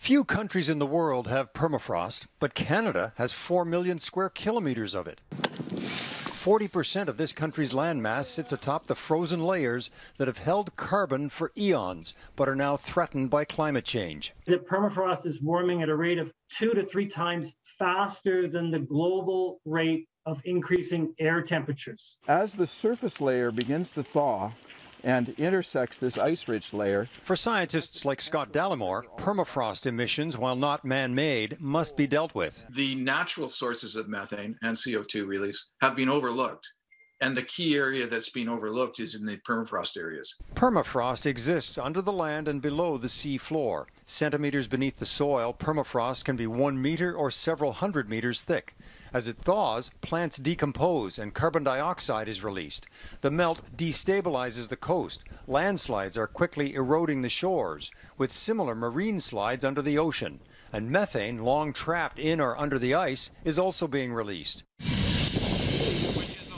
Few countries in the world have permafrost, but Canada has 4 million square kilometers of it. 40% of this country's landmass sits atop the frozen layers that have held carbon for eons, but are now threatened by climate change. The permafrost is warming at a rate of 2 to 3 times faster than the global rate of increasing air temperatures. As the surface layer begins to thaw and intersects this ice-rich layer. For scientists like Scott Dallimore, permafrost emissions, while not man-made, must be dealt with. The natural sources of methane and CO2 release have been overlooked. And the key area that's been overlooked is in the permafrost areas. Permafrost exists under the land and below the sea floor. Centimeters beneath the soil, permafrost can be 1 meter or several hundred meters thick. As it thaws, plants decompose and carbon dioxide is released. The melt destabilizes the coast. Landslides are quickly eroding the shores, with similar marine slides under the ocean. And methane, long trapped in or under the ice, is also being released.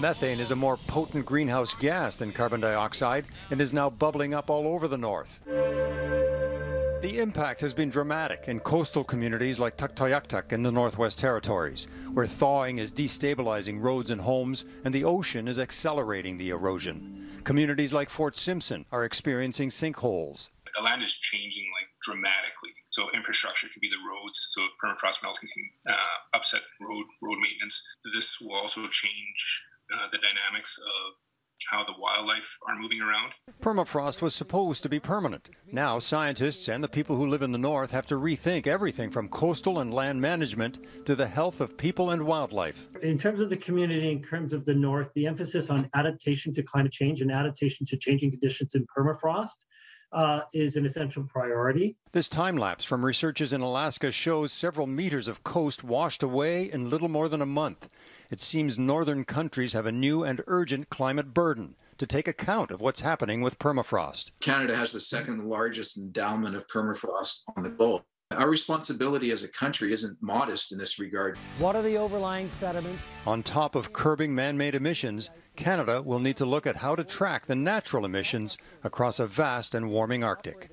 Methane is a more potent greenhouse gas than carbon dioxide and is now bubbling up all over the north. The impact has been dramatic in coastal communities like Tuktoyaktuk in the Northwest Territories, where thawing is destabilizing roads and homes and the ocean is accelerating the erosion. Communities like Fort Simpson are experiencing sinkholes. The land is changing dramatically. So infrastructure could be the roads, so permafrost melting can upset road maintenance. This will also change the dynamics of how the wildlife are moving around. Permafrost was supposed to be permanent. Now scientists and the people who live in the north have to rethink everything from coastal and land management to the health of people and wildlife. In terms of the community, in terms of the north, the emphasis on adaptation to climate change and adaptation to changing conditions in permafrost is an essential priority. This time-lapse from researchers in Alaska shows several meters of coast washed away in little more than a month. It seems northern countries have a new and urgent climate burden to take account of what's happening with permafrost. Canada has the second largest endowment of permafrost on the globe. Our responsibility as a country isn't modest in this regard. What are the overlying sediments? On top of curbing man-made emissions, Canada will need to look at how to track the natural emissions across a vast and warming Arctic.